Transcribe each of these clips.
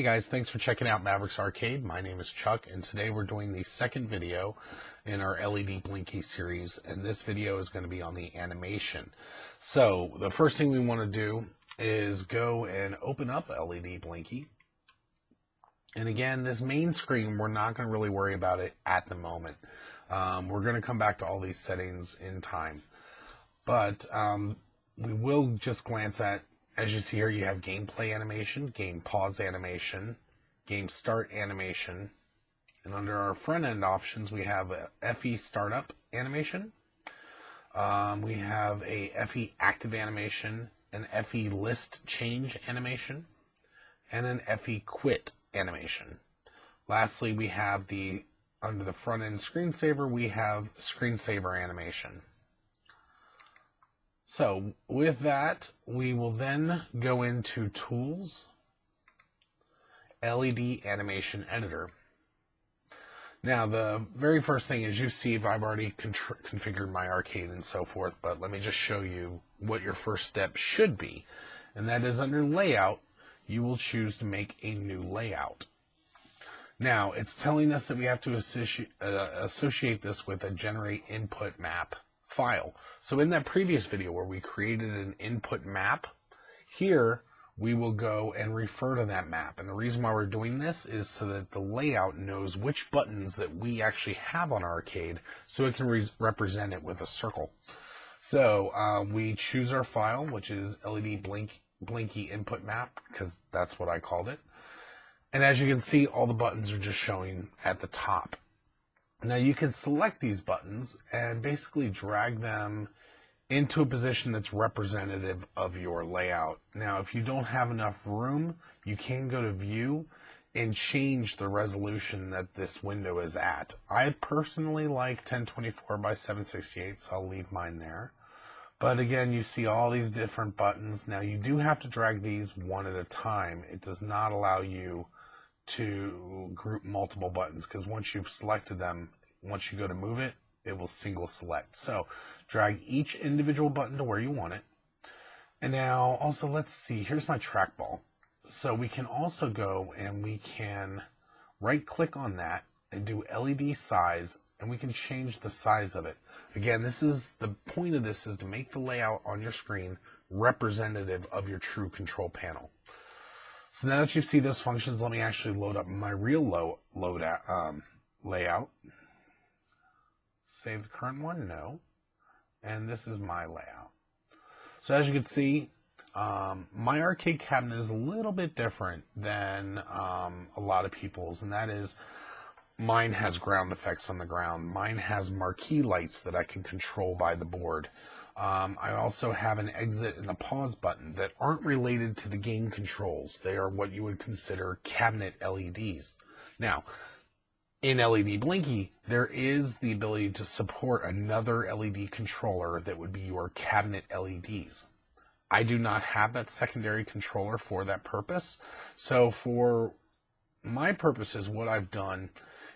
guys, thanks for checking out Maverick's Arcade. My name is Chuck, and today we're doing the second video in our LEDBlinky series, and this video is going to be on the animation. So the first thing we want to do is go and open up LEDBlinky. And again, this main screen, we're not going to really worry about it at the moment. We're going to come back to all these settings in time. But we will just glance at, as you see here, you have gameplay animation, game pause animation, game start animation, and under our front end options we have a FE startup animation, we have a FE active animation, an FE list change animation, and an FE quit animation. Lastly, we have under the front end screensaver, we have screensaver animation. So with that, we will then go into Tools, LED Animation Editor. Now, the very first thing is you see I've already configured my arcade and so forth, but let me just show you what your first step should be. And that is under Layout, you will choose to make a new layout. Now, it's telling us that we have to associate this with a Generate Input Map file. So in that previous video where we created an input map, here we will go and refer to that map. And the reason why we're doing this is so that the layout knows which buttons that we actually have on our arcade, so it can represent it with a circle. So we choose our file, which is LEDBlinky input map, because that's what I called it. And as you can see, all the buttons are just showing at the top. Now you can select these buttons and basically drag them into a position that's representative of your layout. Now, if you don't have enough room, you can go to View and change the resolution that this window is at. I personally like 1024 by 768, so I'll leave mine there. But again, you see all these different buttons. Now, you do have to drag these one at a time. It does not allow you to group multiple buttons, because once you've selected them, once you go to move it, it will single select. So drag each individual button to where you want it. And now also, let's see, here's my trackball. So we can also go and we can right click on that and do LED size, and we can change the size of it. Again, this is the point of this, is to make the layout on your screen representative of your true control panel. So now that you see those functions, let me actually load up my real layout. Save the current one? No. And this is my layout. So as you can see, my arcade cabinet is a little bit different than a lot of people's, and that is mine has ground effects on the ground. Mine has marquee lights that I can control by the board. I also have an exit and a pause button that aren't related to the game controls. They are what you would consider cabinet LEDs. Now, in LEDBlinky, there is the ability to support another LED controller that would be your cabinet LEDs. I do not have that secondary controller for that purpose. So for my purposes, what I've done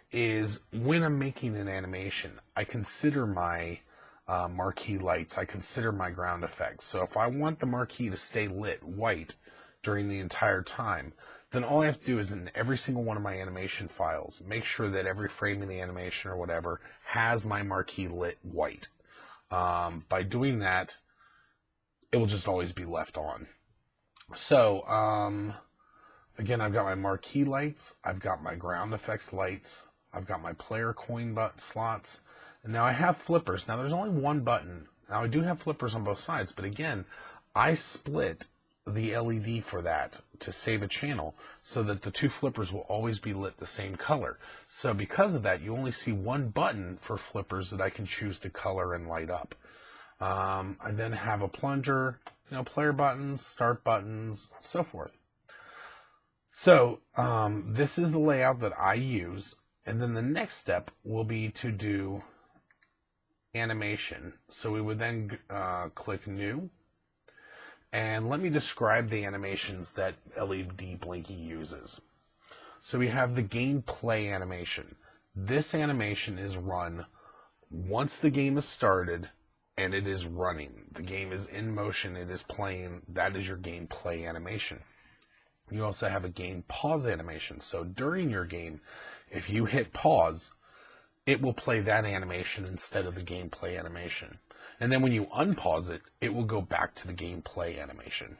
is when I'm making an animation, I consider my marquee lights, I consider my ground effects. So if I want the marquee to stay lit white during the entire time, then all I have to do is in every single one of my animation files, make sure that every frame in the animation or whatever has my marquee lit white. By doing that, it will just always be left on. So again, I've got my marquee lights, I've got my ground effects lights, I've got my player coin slots, and now I have flippers. Now there's only one button. Now I do have flippers on both sides, but again, I split the LED for that to save a channel so that the two flippers will always be lit the same color. So because of that, you only see one button for flippers that I can choose to color and light up. I then have a plunger, player buttons, start buttons, so forth. So this is the layout that I use. And then the next step will be to do animation. So we would then click New. And let me describe the animations that LEDBlinky uses. So we have the gameplay animation. This animation is run once the game is started and it is running. The game is in motion, it is playing. That is your gameplay animation. You also have a game pause animation. So during your game, if you hit pause, it will play that animation instead of the gameplay animation. And then when you unpause it, it will go back to the gameplay animation.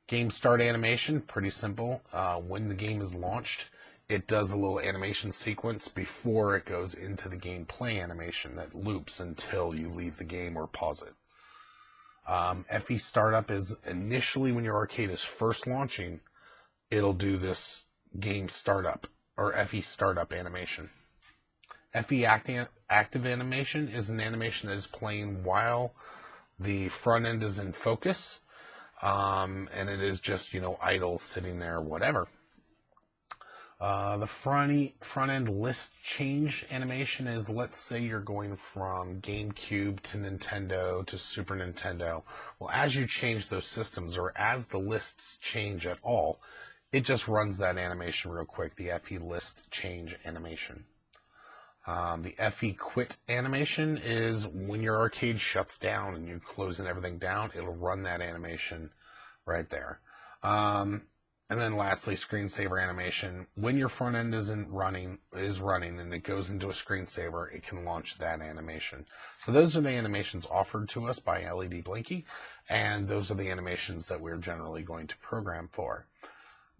Game start animation, pretty simple. When the game is launched, it does a little animation sequence before it goes into the gameplay animation that loops until you leave the game or pause it. FE startup is initially when your arcade is first launching, it'll do this game startup or FE startup animation. FE active animation is an animation that is playing while the front end is in focus, and it is just, idle sitting there, whatever. The front end list change animation is, let's say you're going from GameCube to Nintendo to Super Nintendo. Well, as you change those systems, or as the lists change at all, it just runs that animation real quick, the FE list change animation. The FE quit animation is when your arcade shuts down and you're closing everything down, it'll run that animation right there. And then lastly, screensaver animation. When your front end is running and it goes into a screensaver, it can launch that animation. So those are the animations offered to us by LEDBlinky, and those are the animations that we're generally going to program for.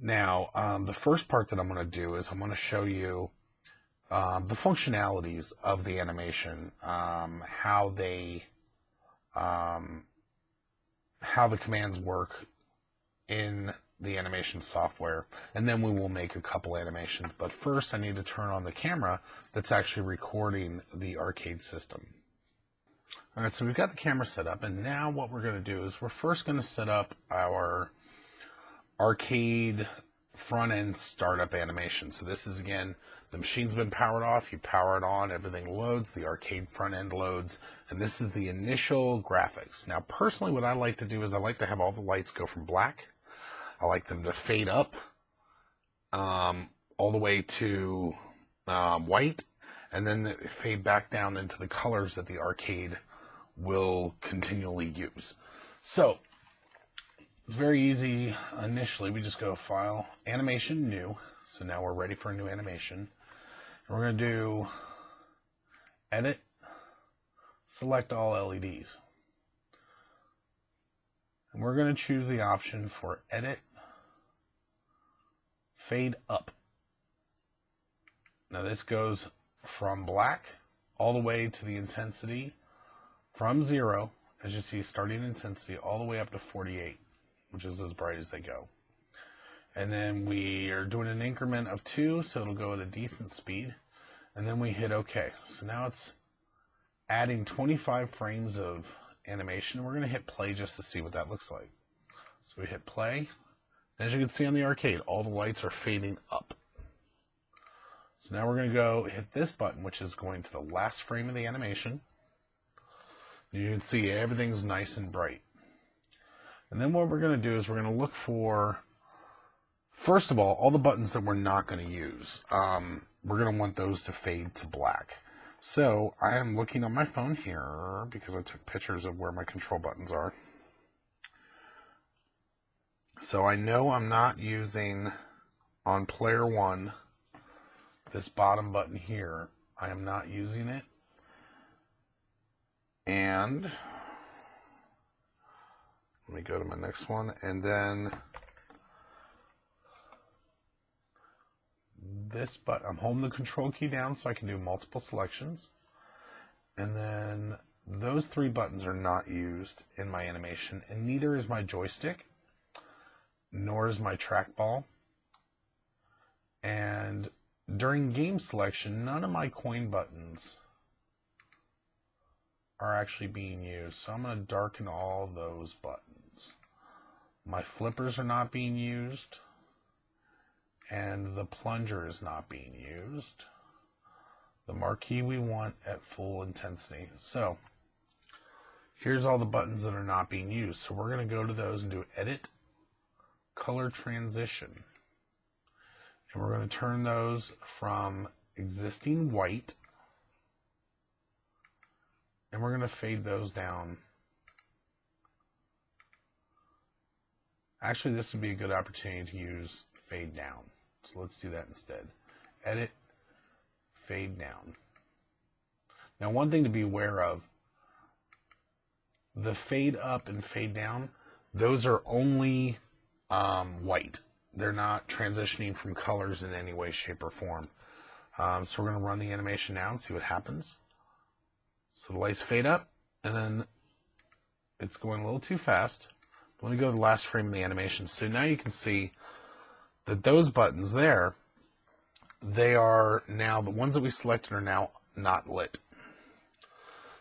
Now, the first part that I'm going to do is I'm going to show you the functionalities of the animation, how the commands work in the animation software, and then we will make a couple animations. But first, I need to turn on the camera that's actually recording the arcade system. All right, so we've got the camera set up, and now what we're going to do is we're first going to set up our arcade front end startup animation. So this is, again, the machine's been powered off, you power it on, everything loads, the arcade front end loads, and this is the initial graphics. Now, personally, what I like to do is I like to have all the lights go from black. I like them to fade up all the way to white, and then fade back down into the colors that the arcade will continually use. So it's very easy. Initially, we just go File, Animation, New. So now we're ready for a new animation. And we're going to do Edit, Select All LEDs. And we're going to choose the option for Edit, Fade Up. Now this goes from black all the way to the intensity from 0, as you see, starting intensity, all the way up to 48, which is as bright as they go. And then we are doing an increment of 2, so it'll go at a decent speed. And then we hit OK. So now it's adding 25 frames of animation. We're going to hit play just to see what that looks like. So we hit play. As you can see on the arcade, all the lights are fading up. So now we're going to go hit this button, which is going to the last frame of the animation. You can see everything's nice and bright. And then what we're going to do is we're going to look for, first of all the buttons that we're not going to use. We're going to want those to fade to black. So I am looking on my phone here because I took pictures of where my control buttons are. So I know I'm not using on player 1 this bottom button here. I am not using it. And let me go to my next one, and then this button, I'm holding the control key down so I can do multiple selections. And then those 3 buttons are not used in my animation, and neither is my joystick, nor is my trackball. And during game selection, none of my coin buttons are actually being used. So I'm going to darken all those buttons. My flippers are not being used, and the plunger is not being used. The marquee we want at full intensity. So here's all the buttons that are not being used. So we're going to go to those and do Edit, Color Transition. And we're going to turn those from existing white, and we're going to fade those down. Actually, this would be a good opportunity to use fade down. So let's do that instead. Edit, fade down. Now, one thing to be aware of, the fade up and fade down, those are only white. They're not transitioning from colors in any way, shape, or form. So we're going to run the animation now and see what happens. So the lights fade up, and then it's going a little too fast. Let me go to the last frame of the animation. So now you can see that those buttons there, they are now, the ones that we selected are now not lit.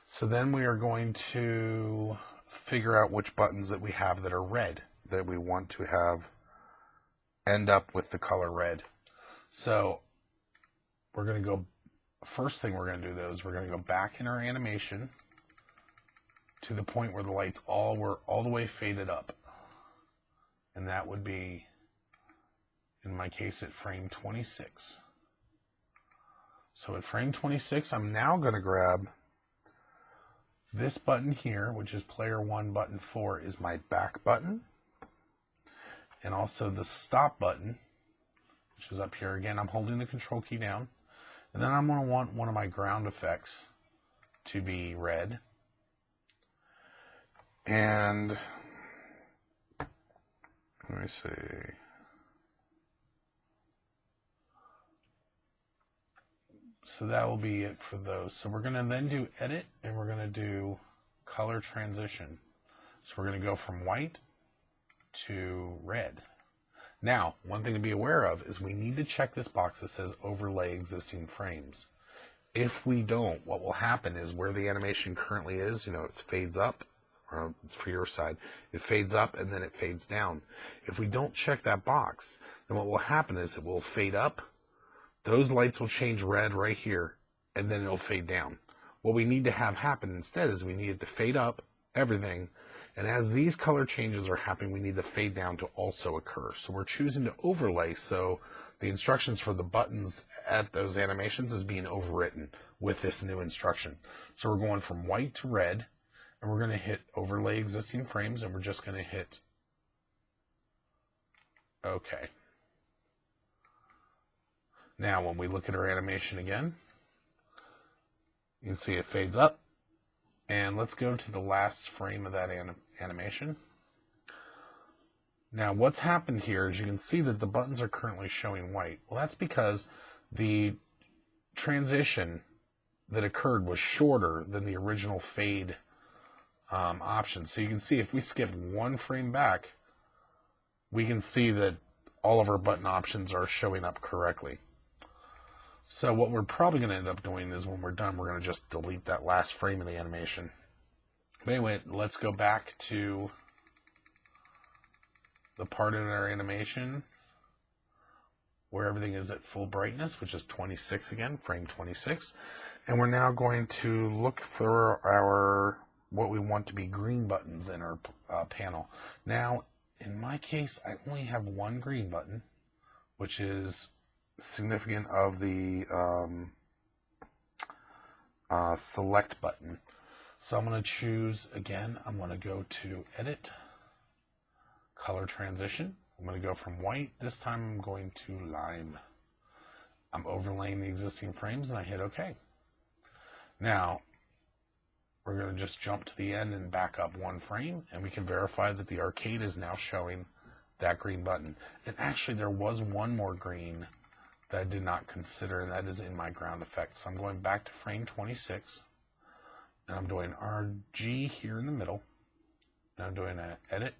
So then we are going to figure out which buttons that we have that are red, that we want to have end up with the color red. So we're going to go, first thing we're going to do though is we're going to go back in our animation to the point where the lights were all the way faded up. And that would be, in my case, at frame 26. So at frame 26, I'm now going to grab this button here, which is player 1, button 4, is my back button. And also the stop button, which is up here. Again, I'm holding the control key down. And then I'm going to want one of my ground effects to be red. And let me see. So that will be it for those. So we're going to then do edit, and we're going to do color transition. So we're going to go from white to red. Now, one thing to be aware of is we need to check this box that says overlay existing frames. If we don't, what will happen is where the animation currently is, it fades up. It's for your side. It fades up and then it fades down. If we don't check that box, then what will happen is it will fade up. Those lights will change red right here, and then it'll fade down. What we need to have happen instead is we need it to fade up everything, and as these color changes are happening, we need the fade down to also occur. So we're choosing to overlay, so the instructions for the buttons at those animations is being overwritten with this new instruction. So we're going from white to red, and we're going to hit overlay existing frames, and we're just going to hit OK. Now, when we look at our animation again, you can see it fades up. And let's go to the last frame of that animation. Now, what's happened here is you can see that the buttons are currently showing white. Well, that's because the transition that occurred was shorter than the original fade option. So you can see if we skip one frame back, we can see that all of our button options are showing up correctly. So what we're probably going to end up doing is when we're done, we're going to just delete that last frame of the animation. But anyway, let's go back to the part in our animation where everything is at full brightness, which is 26 again, frame 26. And we're now going to look for our what we want to be green buttons in our panel. Now, in my case, I only have one green button, which is significant of the select button. So I'm going to choose, again, I'm going to go to edit, color transition. I'm going to go from white. This time I'm going to lime. I'm overlaying the existing frames and I hit OK. Now, we're going to just jump to the end and back up one frame, and we can verify that the arcade is now showing that green button. And actually, there was one more green that I did not consider, and that is in my ground effect. So I'm going back to frame 26, and I'm doing RG here in the middle. And I'm doing an edit,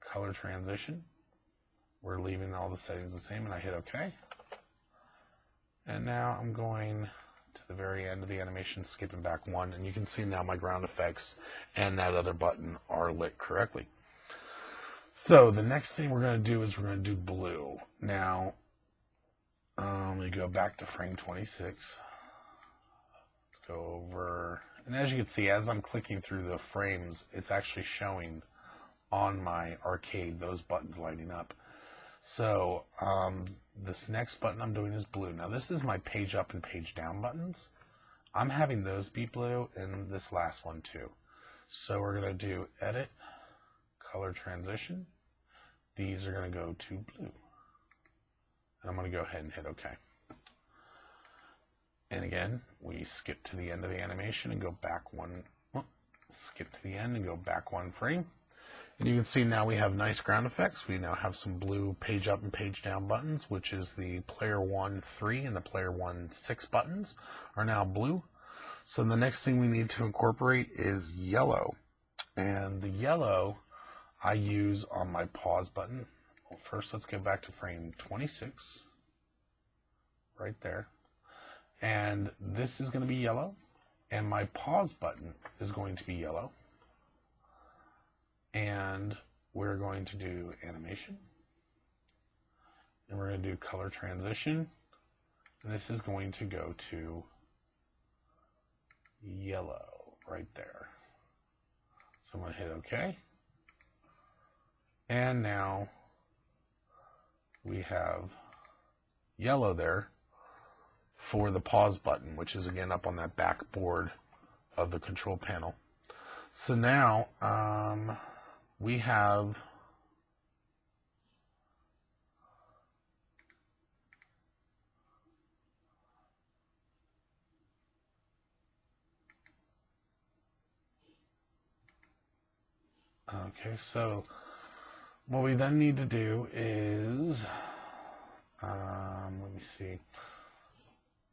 color transition. We're leaving all the settings the same, and I hit OK. And now I'm going to the very end of the animation, skipping back one, and you can see now my ground effects and that other button are lit correctly. So the next thing we're going to do is we're going to do blue. Now, let me go back to frame 26. Let's go over, and as you can see, as I'm clicking through the frames, it's actually showing on my arcade those buttons lighting up. So this next button I'm doing is blue. Now this is my page up and page down buttons. I'm having those be blue, and this last one too. So we're going to do edit, color transition. These are going to go to blue. And I'm going to go ahead and hit OK. And again, we skip to the end of the animation and go back one, skip to the end and go back one frame. And you can see now we have nice ground effects. We now have some blue page up and page down buttons, which is the player 1 3 and the player 1 6 buttons are now blue. So the next thing we need to incorporate is yellow. And the yellow I use on my pause button. Well, first let's get back to frame 26, right there. And this is going to be yellow, and my pause button is going to be yellow. And we're going to do animation, and we're going to do color transition, and this is going to go to yellow right there. So I'm going to hit OK. And now we have yellow there for the pause button, which is again up on that back board of the control panel. So now we have okay, so what we then need to do is let me see.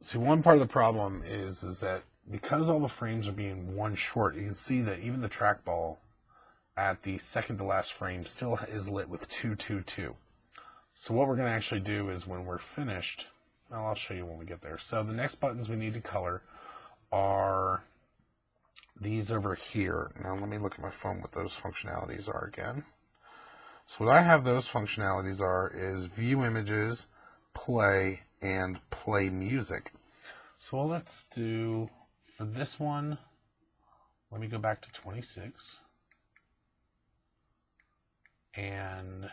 See, one part of the problem is that because all the frames are being one short, you can see that even the trackball at the second to last frame still is lit with 222. So what we're going to actually do is when we're finished, well, I'll show you when we get there. So the next buttons we need to color are these over here. Now let me look at my phone what those functionalities are again. So what I have those functionalities are is view images, play, and play music. So let's do, for this one, let me go back to 26. And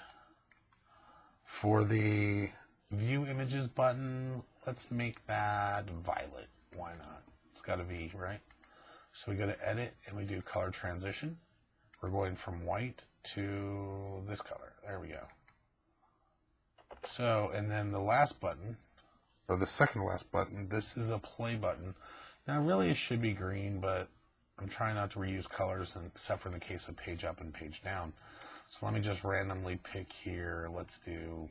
for the view images button, let's make that violet. Why not? It's got a V, right? So we go to edit and we do color transition. We're going from white to this color. There we go. So, and then the last button, or the second to last button, this is a play button. Now really it should be green, but I'm trying not to reuse colors except for in the case of page up and page down. So let me just randomly pick here. Let's do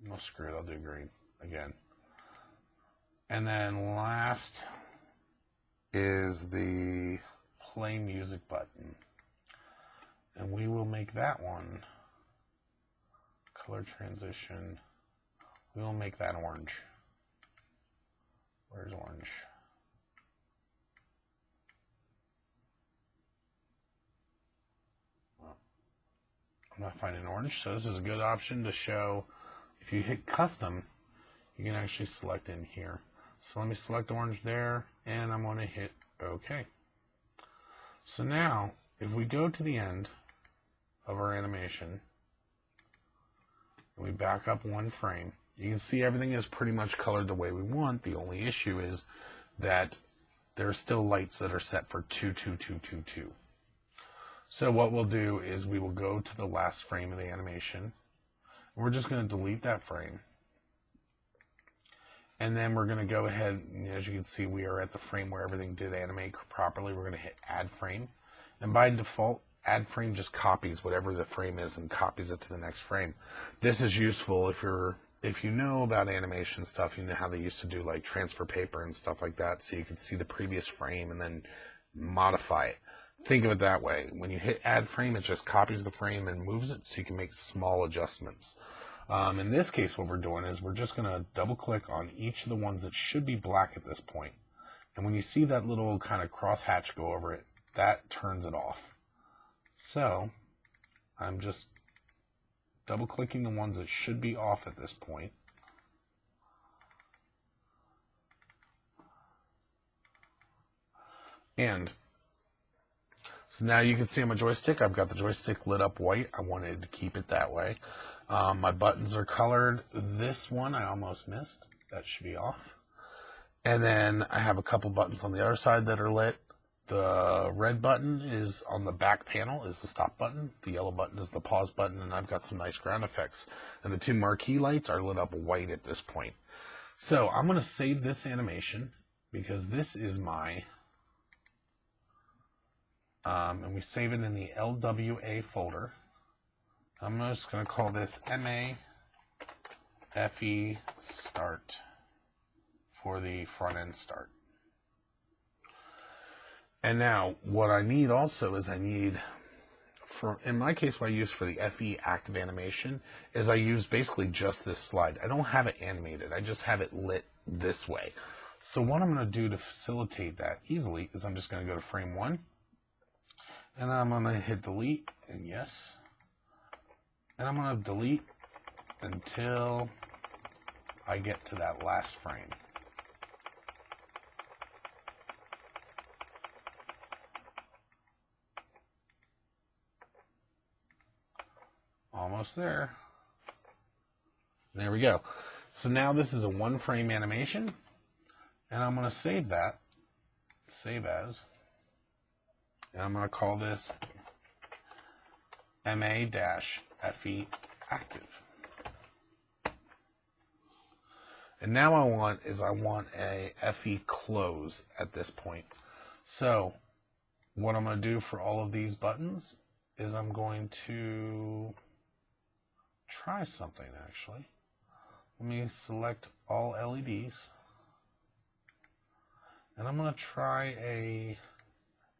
well, screw it, I'll do green again. And then last is the play music button. And we will make that one color transition. We will make that orange. Where's orange? Well, I'm not finding orange, so this is a good option to show. If you hit custom, you can actually select in here. So let me select orange there, and I'm going to hit OK. So now, if we go to the end of our animation, and we back up one frame, you can see everything is pretty much colored the way we want. The only issue is that there are still lights that are set for 22222. So what we'll do is we will go to the last frame of the animation. We're just going to delete that frame. And then we're going to go ahead, and as you can see, we are at the frame where everything did animate properly. We're going to hit add frame. And by default, add frame just copies whatever the frame is and copies it to the next frame. This is useful if you know about animation stuff. You know how they used to do like transfer paper and stuff like that, so you can see the previous frame and then modify it. Think of it that way. When you hit add frame, it just copies the frame and moves it so you can make small adjustments. In this case, what we're doing is we're just going to double click on each of the ones that should be black at this point. And when you see that little kind of crosshatch go over it, that turns it off. So I'm just double clicking the ones that should be off at this point. And so now you can see on my joystick, I've got the joystick lit up white. I wanted to keep it that way. My buttons are colored. This one I almost missed. That should be off. And then I have a couple buttons on the other side that are lit. The red button is on the back panel, is the stop button. The yellow button is the pause button, and I've got some nice ground effects. And the two marquee lights are lit up white at this point. So I'm going to save this animation because this is my, and we save it in the LWA folder. I'm just going to call this MAFE start for the front end start. And now what I need also is in my case, what I use for the FE active animation is I use basically just this slide. I don't have it animated. I just have it lit this way. So what I'm going to do to facilitate that easily is I'm just going to go to frame 1 and I'm going to hit delete and yes. And I'm going to delete until I get to that last frame. Almost there. There we go. So now this is a 1-frame animation, and I'm going to save that, save as, and I'm going to call this MA-FE active. And now I want a FE close at this point. So what I'm going to do for all of these buttons is I'm going to try something actually. Let me select all LEDs and I'm going to try a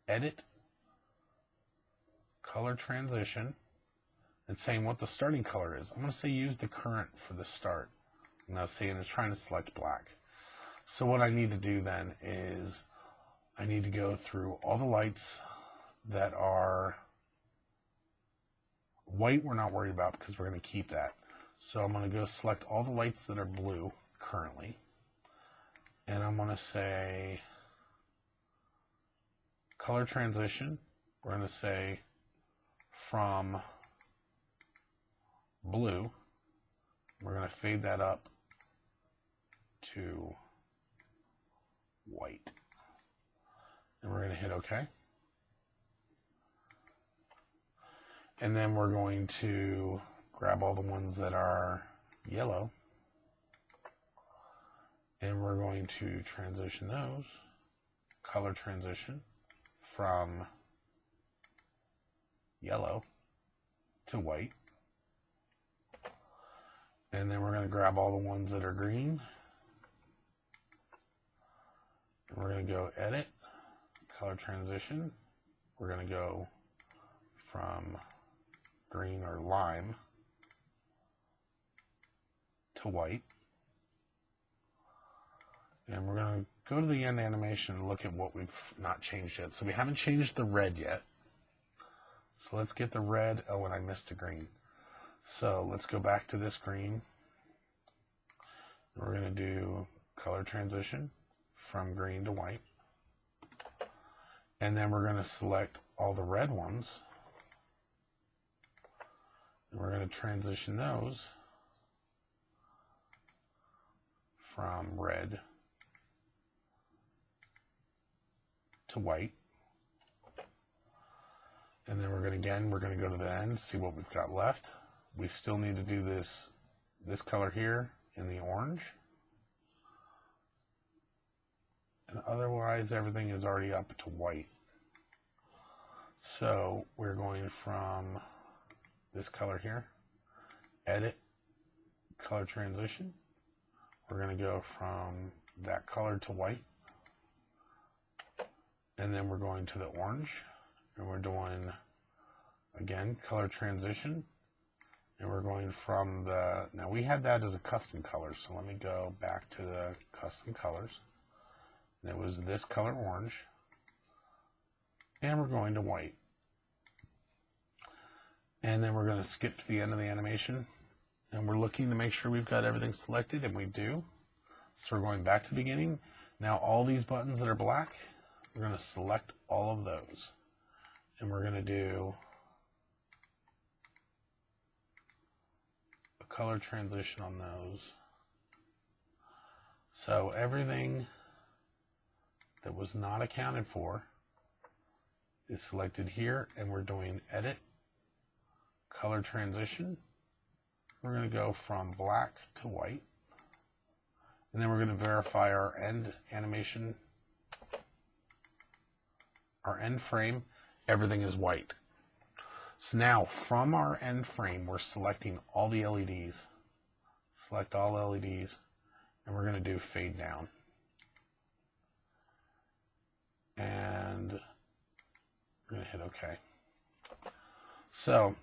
edit color transition and saying what the starting color is. I'm going to say use the current for the start. Now seeing it's trying to select black. So what I need to do then is I need to go through all the lights that are white. We're not worried about because we're going to keep that. So I'm going to go select all the lights that are blue currently. And I'm going to say color transition. We're going to say from blue. We're going to fade that up to white. And we're going to hit OK. And then we're going to grab all the ones that are yellow. And we're going to transition those. Color transition from yellow to white. And then we're going to grab all the ones that are green. And we're going to go edit, color transition. We're going to go from green or lime to white. And we're going to go to the end animation and look at what we've not changed yet. So we haven't changed the red yet. So let's get the red. Oh, and I missed a green. So let's go back to this green. We're going to do color transition from green to white. And then we're going to select all the red ones. And we're going to transition those from red to white. And then we're going to go to the end, see what we've got left. We still need to do this color here in the orange. And otherwise everything is already up to white. So we're going from this color here, edit, color transition. We're going to go from that color to white. And then we're going to the orange. And we're doing, again, color transition. And we're going from now we had that as a custom color. So let me go back to the custom colors. And it was this color orange. And we're going to white. And then we're going to skip to the end of the animation. And we're looking to make sure we've got everything selected, and we do. So we're going back to the beginning. Now all these buttons that are black, we're going to select all of those. And we're going to do a color transition on those. So everything that was not accounted for is selected here, and we're doing edit, color transition. We're going to go from black to white, and then we're going to verify our end animation, our end frame, everything is white. So now from our end frame, we're selecting all the LEDs, select all LEDs, and we're going to do fade down. And we're going to hit OK. So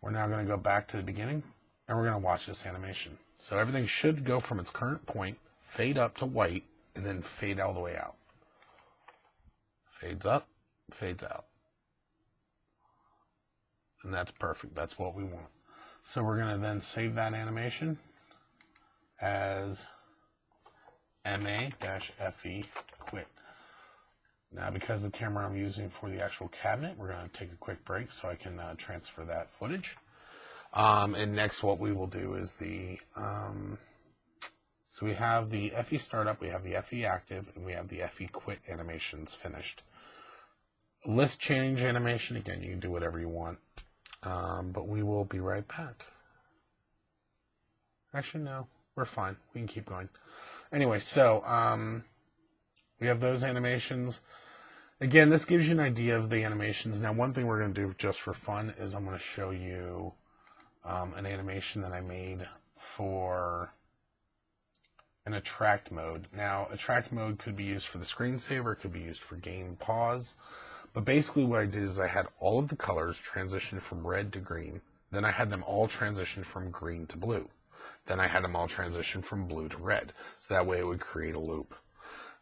we're now going to go back to the beginning, and we're going to watch this animation. So everything should go from its current point, fade up to white, and then fade all the way out. Fades up, fades out. And that's perfect. That's what we want. So we're going to then save that animation as MA-FE quit. Now, because the camera I'm using for the actual cabinet, we're going to take a quick break so I can transfer that footage. And next what we will do is the, so we have the FE startup, we have the FE active, and we have the FE quit animations finished. List change animation, again, you can do whatever you want. But we will be right back. Actually, no, we're fine. We can keep going. Anyway, so we have those animations. Again, this gives you an idea of the animations. Now, one thing we're going to do just for fun is I'm going to show you an animation that I made for an attract mode. Now, attract mode could be used for the screensaver, it could be used for game pause. But basically what I did is I had all of the colors transition from red to green. Then I had them all transition from green to blue. Then I had them all transition from blue to red. So that way it would create a loop.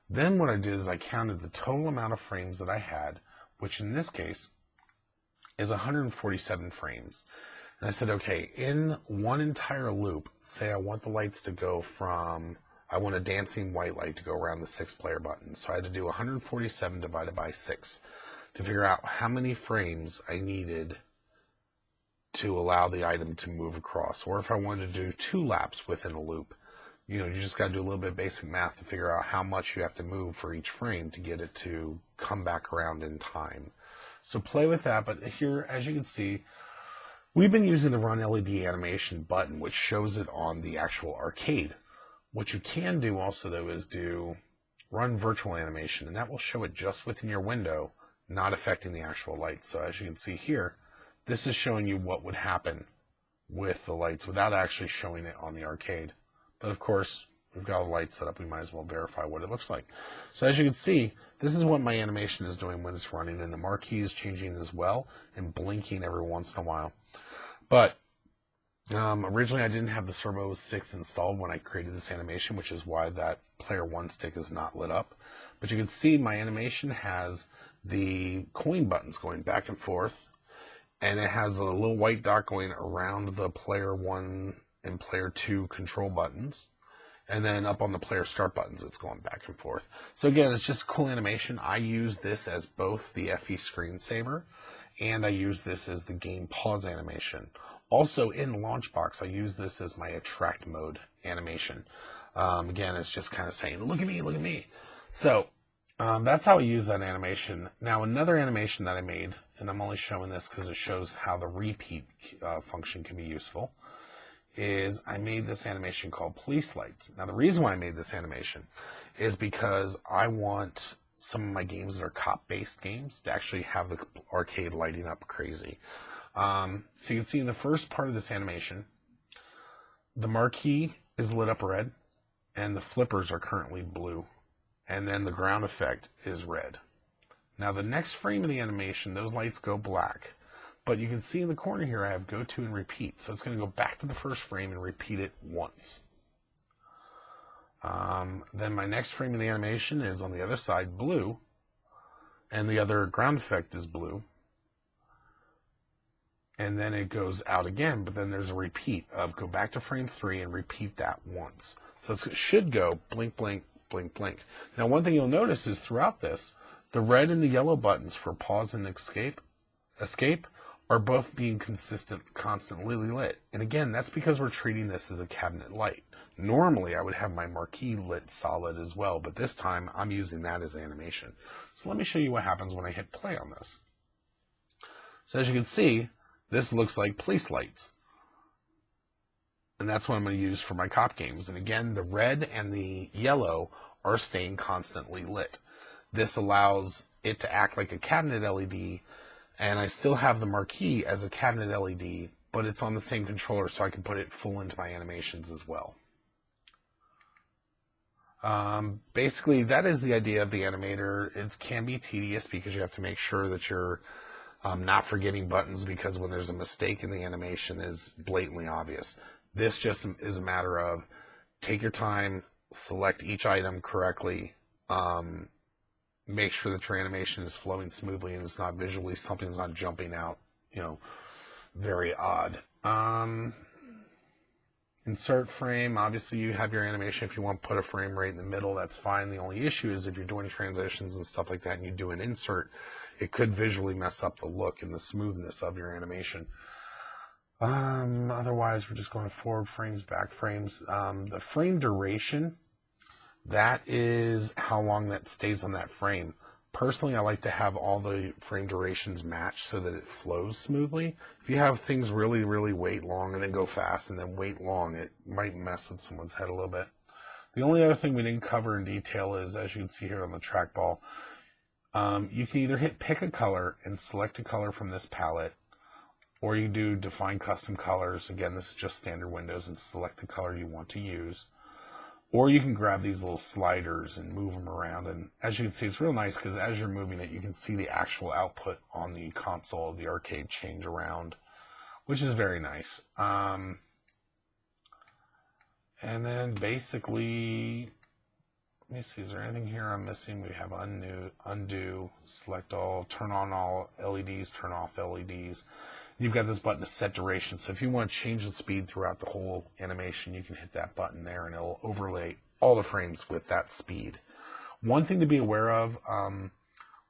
Then what I did is I counted the total amount of frames that I had, which in this case is 147 frames. And I said, okay, in one entire loop, say I want the lights to go from, I want a dancing white light to go around the 6-player button. So I had to do 147 divided by 6. To figure out how many frames I needed to allow the item to move across. Or if I wanted to do 2 laps within a loop, you just got to do a little bit of basic math to figure out how much you have to move for each frame to get it to come back around in time. So play with that, but here, as you can see, we've been using the Run LED animation button, which shows it on the actual arcade. What you can do also, though, is do Run Virtual Animation, and that will show it just within your window, not affecting the actual lights. So as you can see here, this is showing you what would happen with the lights without actually showing it on the arcade. But of course, we've got all the lights set up, we might as well verify what it looks like. So as you can see, this is what my animation is doing when it's running, and the marquee is changing as well and blinking every once in a while. But originally I didn't have the servo sticks installed when I created this animation, which is why that player 1 stick is not lit up. But you can see my animation has the coin buttons going back and forth, and it has a little white dot going around the player 1 and player 2 control buttons, and then up on the player start buttons it's going back and forth. So again, it's just cool animation. I use this as both the FE screensaver, and I use this as the game pause animation. Also in Launchbox, I use this as my attract mode animation. Again, it's just kind of saying, look at me, look at me. So that's how I use that animation. Now, another animation that I made, and I'm only showing this because it shows how the repeat function can be useful, is I made this animation called Police Lights. Now, the reason why I made this animation is because I want some of my games that are cop-based games to actually have the arcade lighting up crazy. So you can see in the first part of this animation, the marquee is lit up red, and the flippers are currently blue, and then the ground effect is red. Now, the next frame of the animation, those lights go black. But you can see in the corner here I have go to and repeat. So it's going to go back to the first frame and repeat it once. Then my next frame of the animation is on the other side blue, and the other ground effect is blue. And then it goes out again, but then there's a repeat of go back to frame 3 and repeat that once. So it should go blink, blink, blink, blink. Now, one thing you'll notice is throughout this, the red and the yellow buttons for pause and escape are both being constantly lit. And again, that's because we're treating this as a cabinet light. Normally, I would have my marquee lit solid as well, but this time I'm using that as animation. So let me show you what happens when I hit play on this. So as you can see, this looks like police lights. And that's what I'm going to use for my cop games. And again, the red and the yellow are staying constantly lit. This allows it to act like a cabinet LED, and I still have the marquee as a cabinet LED, but it's on the same controller, so I can put it full into my animations as well. Basically, that is the idea of the animator. It can be tedious because you have to make sure that you're not forgetting buttons, because when there's a mistake in the animation, it is blatantly obvious. This just is a matter of take your time, select each item correctly, make sure that your animation is flowing smoothly and it's not visually, something's not jumping out, very odd. Insert frame, obviously you have your animation. If you want to put a frame right in the middle, that's fine. The only issue is if you're doing transitions and stuff like that and you do an insert, it could visually mess up the look and the smoothness of your animation. Otherwise, we're just going forward frames, back frames. The frame duration, that is how long that stays on that frame. Personally, I like to have all the frame durations match so that it flows smoothly. If you have things really, really wait long and then go fast and then wait long, it might mess with someone's head a little bit. The only other thing we didn't cover in detail is, as you can see here on the trackball, you can either hit pick a color and select a color from this palette, or you do define custom colors. Again, this is just standard windows, and select the color you want to use. Or you can grab these little sliders and move them around. And as you can see, it's real nice because as you're moving it, you can see the actual output on the console of the arcade change around, which is very nice. And then basically, let me see, is there anything here I'm missing? We have undo, select all, turn on all LEDs, turn off LEDs. You've got this button to set duration. So if you want to change the speed throughout the whole animation, you can hit that button there and it'll overlay all the frames with that speed. One thing to be aware of,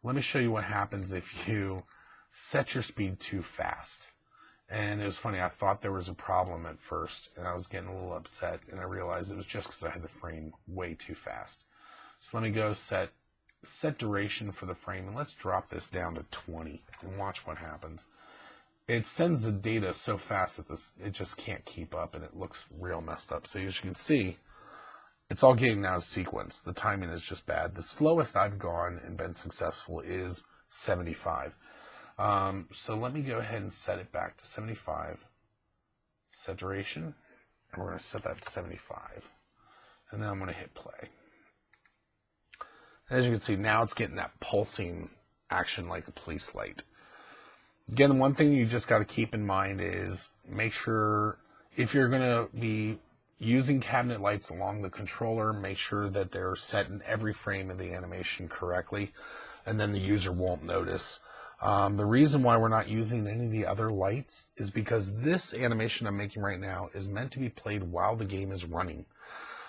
let me show you what happens if you set your speed too fast. And it was funny, I thought there was a problem at first and I was getting a little upset, and I realized it was just because I had the frame way too fast. So let me go set duration for the frame, and let's drop this down to 20 and watch what happens. It sends the data so fast that it just can't keep up, and it looks real messed up. So as you can see, it's all getting out of sequence. The timing is just bad. The slowest I've gone and been successful is 75. So let me go ahead and set it back to 75. Set duration, and we're going to set that to 75. And then I'm going to hit play. As you can see, now it's getting that pulsing action like a police light. Again, the one thing you just got to keep in mind is make sure if you're going to be using cabinet lights along the controller, make sure that they're set in every frame of the animation correctly, and then the user won't notice. The reason why we're not using any of the other lights is because this animation I'm making right now is meant to be played while the game is running.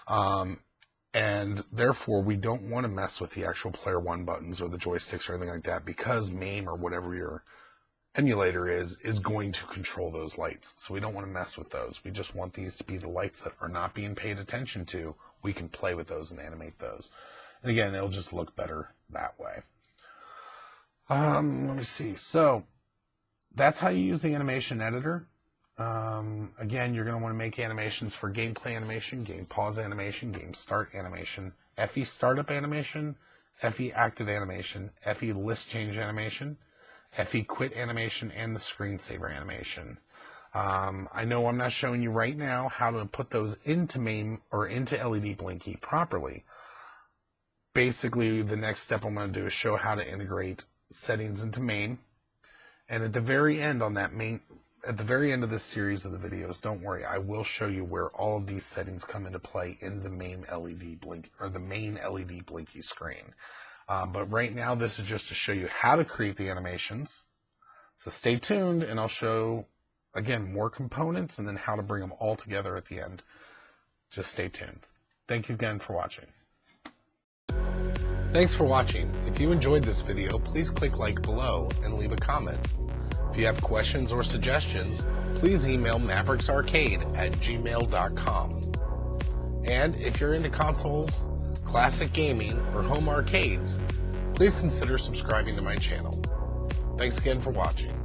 And therefore, we don't want to mess with the actual player one buttons or the joysticks or anything like that, because MAME or whatever your emulator is going to control those lights. So we don't want to mess with those. We just want these to be the lights that are not being paid attention to. We can play with those and animate those. And again, it'll just look better that way. Let me see. So that's how you use the animation editor. Again, you're going to want to make animations for gameplay animation, game pause animation, game start animation, FE startup animation, FE active animation, FE list change animation, FE quit animation, and the screensaver animation. I know I'm not showing you right now how to put those into MAME or into LEDBlinky properly. Basically, the next step I'm going to do is show how to integrate settings into MAME. And at the very end on that at the very end of this series of the videos, don't worry, I will show you where all of these settings come into play in the main LEDBlinky or the main LEDBlinky screen. But right now, this is just to show you how to create the animations. So stay tuned, and I'll show, again, more components and then how to bring them all together at the end. Just stay tuned. Thank you again for watching. Thanks for watching. If you enjoyed this video, please click like below and leave a comment. If you have questions or suggestions, please email mavericksarcade@gmail.com. And if you're into consoles, classic gaming, or home arcades, please consider subscribing to my channel. Thanks again for watching.